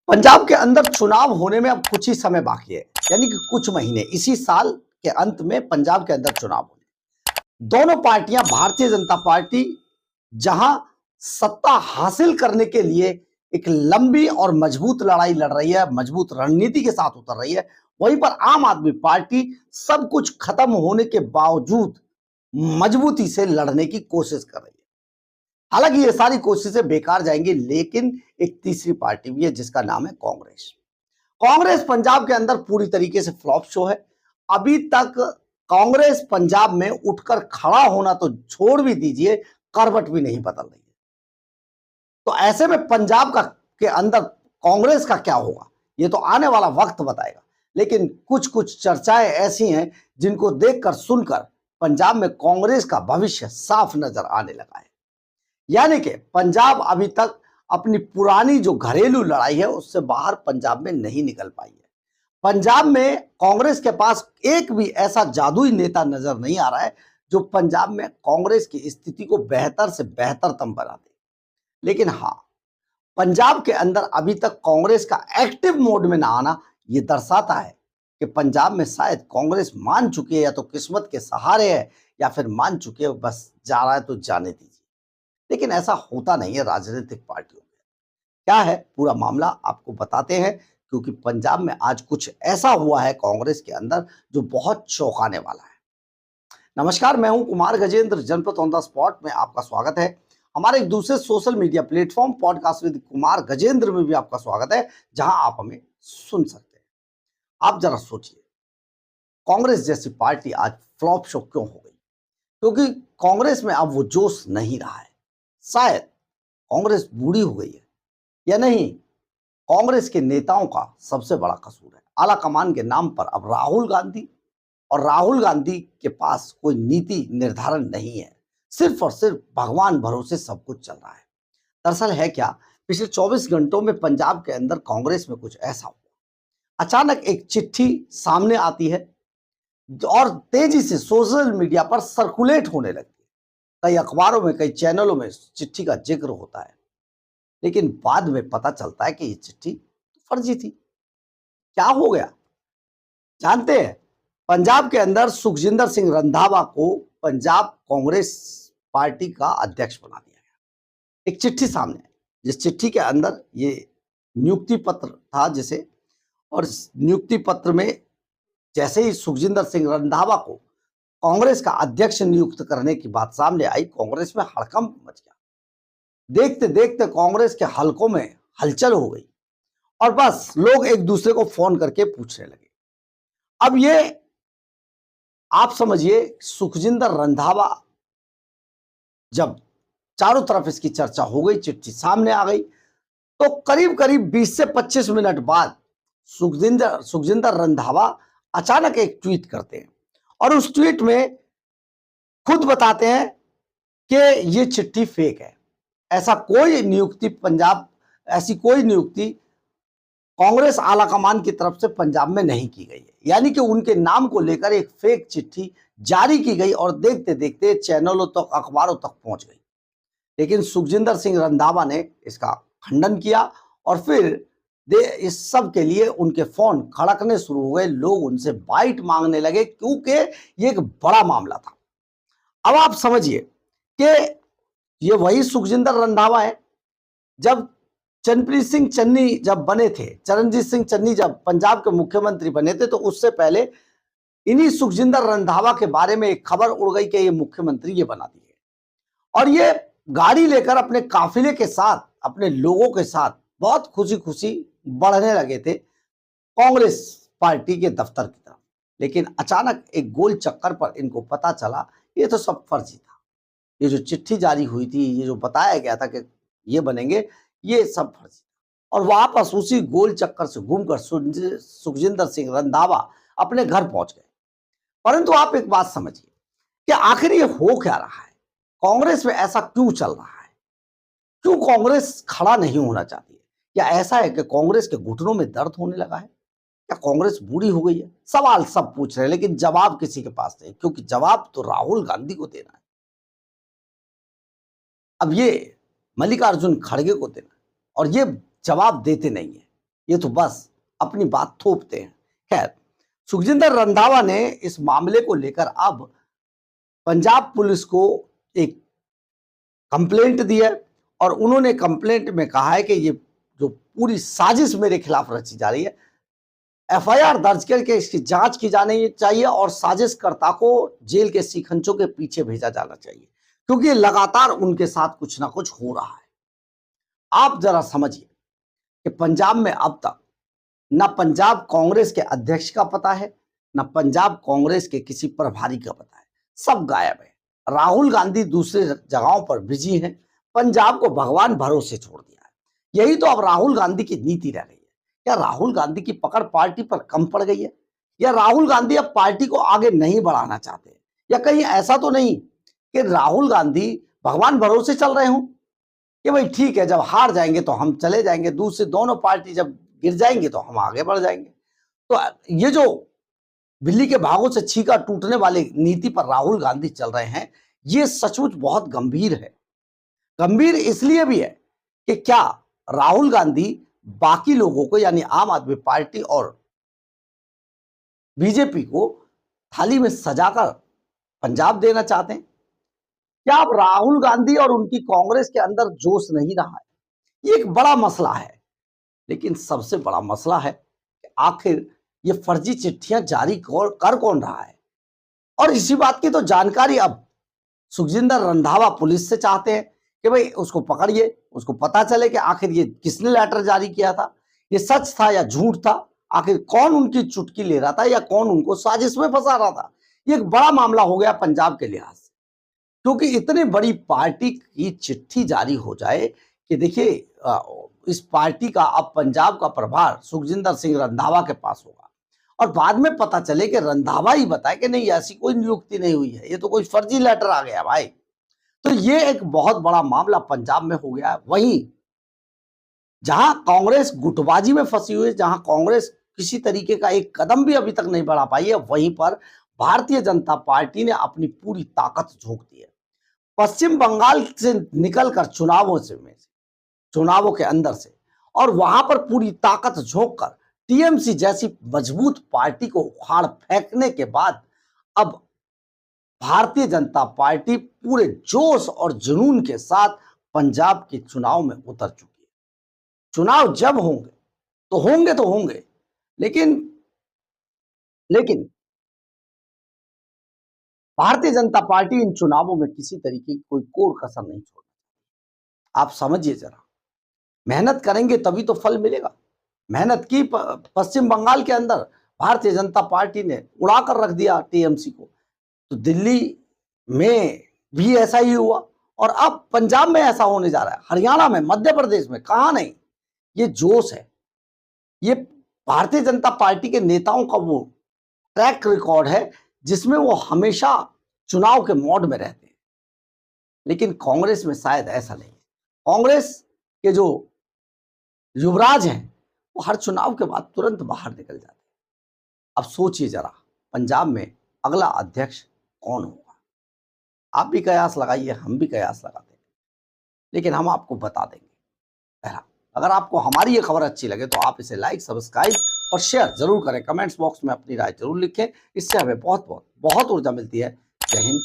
पंजाब के अंदर चुनाव होने में अब कुछ ही समय बाकी है, यानी कि कुछ महीने। इसी साल के अंत में पंजाब के अंदर चुनाव होने। दोनों पार्टियां, भारतीय जनता पार्टी जहां सत्ता हासिल करने के लिए एक लंबी और मजबूत लड़ाई लड़ रही है, मजबूत रणनीति के साथ उतर रही है, वहीं पर आम आदमी पार्टी सब कुछ खत्म होने के बावजूद मजबूती से लड़ने की कोशिश कर रही है। हालांकि ये सारी कोशिशें बेकार जाएंगी, लेकिन एक तीसरी पार्टी भी है जिसका नाम है कांग्रेस। कांग्रेस पंजाब के अंदर पूरी तरीके से फ्लॉप शो है। अभी तक कांग्रेस पंजाब में उठकर खड़ा होना तो छोड़ भी दीजिए, करवट भी नहीं बदल रही है। तो ऐसे में पंजाब का के अंदर कांग्रेस का क्या होगा, ये तो आने वाला वक्त बताएगा। लेकिन कुछ कुछ चर्चाएं ऐसी हैं जिनको देखकर सुनकर पंजाब में कांग्रेस का भविष्य साफ नजर आने लगा है। यानी कि पंजाब अभी तक अपनी पुरानी जो घरेलू लड़ाई है उससे बाहर पंजाब में नहीं निकल पाई है। पंजाब में कांग्रेस के पास एक भी ऐसा जादुई नेता नजर नहीं आ रहा है जो पंजाब में कांग्रेस की स्थिति को बेहतर से बेहतरतम बना दे। लेकिन हाँ, पंजाब के अंदर अभी तक कांग्रेस का एक्टिव मोड में ना आना यह दर्शाता है कि पंजाब में शायद कांग्रेस मान चुकी है, या तो किस्मत के सहारे है, या फिर मान चुके है बस जा रहा है तो जाने दीजिए। लेकिन ऐसा होता नहीं है राजनीतिक पार्टियों में। क्या है पूरा मामला आपको बताते हैं, क्योंकि पंजाब में आज कुछ ऐसा हुआ है कांग्रेस के अंदर जो बहुत चौंकाने वाला है। नमस्कार, मैं हूं कुमार गजेंद्र, जनपद ऑन द स्पॉट में आपका स्वागत है। हमारे एक दूसरे social media platform podcast with Kumar Gajendra में भी आपका स्वागत है, जहां आप हमें सुन सकते हैं। आप जरा सोचिए, कांग्रेस जैसी पार्टी आज फ्लॉप शो क्यों हो गई? क्योंकि कांग्रेस में अब वो जोश नहीं रहा है। शायद कांग्रेस बूढ़ी हो गई है, या नहीं, कांग्रेस के नेताओं का सबसे बड़ा कसूर है। आला कमान के नाम पर अब राहुल गांधी, और राहुल गांधी के पास कोई नीति निर्धारण नहीं है। सिर्फ और सिर्फ भगवान भरोसे सब कुछ चल रहा है। दरअसल है क्या, पिछले 24 घंटों में पंजाब के अंदर कांग्रेस में कुछ ऐसा हुआ। अचानक एक चिट्ठी सामने आती है और तेजी से सोशल मीडिया पर सर्कुलेट होने लगती है। कई अखबारों में, कई चैनलों में चिट्ठी का जिक्र होता है, लेकिन बाद में पता चलता है कि ये चिट्ठी फर्जी थी। क्या हो गया जानते हैं? पंजाब के अंदर सुखजिंदर सिंह रंधावा को पंजाब कांग्रेस पार्टी का अध्यक्ष बना दिया गया। एक चिट्ठी सामने आई, जिस चिट्ठी के अंदर ये नियुक्ति पत्र था जिसे, और नियुक्ति पत्र में जैसे ही सुखजिंदर सिंह रंधावा को कांग्रेस का अध्यक्ष नियुक्त करने की बात सामने आई, कांग्रेस में हड़कंप मच गया। देखते देखते कांग्रेस के हलकों में हलचल हो गई, और बस लोग एक दूसरे को फोन करके पूछने लगे। अब ये आप समझिए, सुखजिंदर रंधावा, जब चारों तरफ इसकी चर्चा हो गई, चिट्ठी सामने आ गई, तो करीब करीब 20 से 25 मिनट बाद सुखजिंदर रंधावा अचानक एक ट्वीट करते हैं, और उस ट्वीट में खुद बताते हैं कि ये चिट्ठी फेक है। ऐसा कोई नियुक्ति ऐसी कोई नियुक्ति कांग्रेस आलाकमान की तरफ से पंजाब में नहीं की गई है। यानी कि उनके नाम को लेकर एक फेक चिट्ठी जारी की गई, और देखते देखते चैनलों तक, अखबारों तक पहुंच गई। लेकिन सुखजिंदर सिंह रंधावा ने इसका खंडन किया, और फिर इस सब के लिए उनके फोन खड़कने शुरू हो गए। लोग उनसे बाइट मांगने लगे, क्योंकि ये एक बड़ा मामला था। अब आप समझिए कि ये वही सुखजिंदर रंधावा है जब चरणजीत सिंह चन्नी जब पंजाब के मुख्यमंत्री बने थे, तो उससे पहले इन्हीं सुखजिंदर रंधावा के बारे में एक खबर उड़ गई कि ये मुख्यमंत्री ये बना दिए, और ये गाड़ी लेकर अपने काफिले के साथ, अपने लोगों के साथ बहुत खुशी खुशी बढ़ने लगे थे कांग्रेस पार्टी के दफ्तर की तरफ। लेकिन अचानक एक गोल चक्कर पर इनको पता चला ये तो सब फर्जी था। ये जो चिट्ठी जारी हुई थी, ये जो बताया गया था कि ये बनेंगे, ये सब फर्जी था। और वापस उसी गोल चक्कर से घूमकर सुखजिंदर सिंह रंधावा अपने घर पहुंच गए। परंतु आप एक बात समझिए कि आखिर ये हो क्या रहा है? कांग्रेस में ऐसा क्यों चल रहा है? क्यों कांग्रेस खड़ा नहीं होना चाहती है? या ऐसा है कि कांग्रेस के घुटनों में दर्द होने लगा है? क्या कांग्रेस बूढ़ी हो गई है? सवाल सब पूछ रहे हैं, लेकिन जवाब किसी के पास नहीं, क्योंकि जवाब तो राहुल गांधी को देना है। अब ये मल्लिकार्जुन खड़गे को देना है, और ये जवाब देते नहीं है। ये तो बस अपनी बात थोपते हैं। खैर, सुखजिंदर रंधावा ने इस मामले को लेकर अब पंजाब पुलिस को एक कंप्लेंट दी है और उन्होंने कंप्लेंट में कहा है कि ये जो पूरी साजिश मेरे खिलाफ रची जा रही है, एफआईआर दर्ज करके इसकी जांच की जानी चाहिए और साजिशकर्ता को जेल के सीखंचों के पीछे भेजा जाना चाहिए, क्योंकि लगातार उनके साथ कुछ ना कुछ हो रहा है। आप जरा समझिए कि पंजाब में अब तक ना पंजाब कांग्रेस के अध्यक्ष का पता है, ना पंजाब कांग्रेस के किसी प्रभारी का पता है, सब गायब है। राहुल गांधी दूसरे जगहों पर बिजी हैं, पंजाब को भगवान भरोसे छोड़ दिया है। यही तो अब राहुल गांधी की नीति रह गई है। क्या राहुल गांधी की पकड़ पार्टी पर कम पड़ गई है, या राहुल गांधी अब पार्टी को आगे नहीं बढ़ाना चाहते, या कहीं ऐसा तो नहीं कि राहुल गांधी भगवान भरोसे चल रहे हों कि भाई ठीक है, जब हार जाएंगे तो हम चले जाएंगे, दूसरी दोनों पार्टी जब गिर जाएंगे तो हम आगे बढ़ जाएंगे। तो ये जो बिल्ली के भागों से छीका टूटने वाली नीति पर राहुल गांधी चल रहे हैं, ये सचमुच बहुत गंभीर है। गंभीर इसलिए भी है कि क्या राहुल गांधी बाकी लोगों को यानी आम आदमी पार्टी और बीजेपी को थाली में सजाकर पंजाब देना चाहते हैं? क्या अब राहुल गांधी और उनकी कांग्रेस के अंदर जोश नहीं रहा है? ये एक बड़ा मसला है। लेकिन सबसे बड़ा मसला है कि आखिर ये फर्जी चिट्ठियां जारी कर कौन रहा है, और इसी बात की तो जानकारी अब सुखजिंदर रंधावा पुलिस से चाहते हैं कि भाई उसको पकड़िए, उसको पता चले कि आखिर ये किसने लेटर जारी किया था, ये सच था या झूठ था, आखिर कौन उनकी चुटकी ले रहा था या कौन उनको साजिश में फंसा रहा था। ये एक बड़ा मामला हो गया पंजाब के लिहाज से, क्योंकि इतनी बड़ी पार्टी की चिट्ठी जारी हो जाए कि देखिए इस पार्टी का अब पंजाब का प्रभार सुखजिंदर सिंह रंधावा के पास होगा, और बाद में पता चले कि रंधावा ही बताए कि नहीं ऐसी कोई नियुक्ति नहीं हुई है, ये तो कोई फर्जी लेटर आ गया भाई। तो ये एक बहुत बड़ा मामला पंजाब में हो गया है। वहीं जहां कांग्रेस गुटबाजी में फंसी हुई है, जहां कांग्रेस किसी तरीके का एक कदम भी अभी तक नहीं बढ़ा पाई है, वहीं पर भारतीय जनता पार्टी ने अपनी पूरी ताकत झोंक दी है। पश्चिम बंगाल से निकलकर चुनावों के अंदर से, और वहां पर पूरी ताकत झोंक कर टीएमसी जैसी मजबूत पार्टी को उखाड़ फेंकने के बाद अब भारतीय जनता पार्टी पूरे जोश और जुनून के साथ पंजाब के चुनाव में उतर चुकी है। चुनाव जब होंगे, लेकिन भारतीय जनता पार्टी इन चुनावों में किसी तरीके की कोई कोर कसर नहीं छोड़ेगी। आप समझिए जरा, मेहनत करेंगे तभी तो फल मिलेगा। मेहनत की पश्चिम बंगाल के अंदर भारतीय जनता पार्टी ने उड़ाकर रख दिया टीएमसी को, तो दिल्ली में भी ऐसा ही हुआ, और अब पंजाब में ऐसा होने जा रहा है, हरियाणा में, मध्य प्रदेश में, कहां नहीं। ये जोश है, ये भारतीय जनता पार्टी के नेताओं का वो ट्रैक रिकॉर्ड है जिसमें वो हमेशा चुनाव के मोड में रहते हैं। लेकिन कांग्रेस में शायद ऐसा नहीं है। कांग्रेस के जो युवराज हैं वो हर चुनाव के बाद तुरंत बाहर निकल जाते हैं। अब सोचिए जरा, पंजाब में अगला अध्यक्ष कौन होगा? आप भी कयास लगाइए, हम भी कयास लगाते हैं, लेकिन हम आपको बता देंगे। पहला, अगर आपको हमारी ये खबर अच्छी लगे तो आप इसे लाइक, सब्सक्राइब और शेयर जरूर करें। कमेंट्स बॉक्स में अपनी राय जरूर लिखें, इससे हमें बहुत ऊर्जा मिलती है। जय हिंद।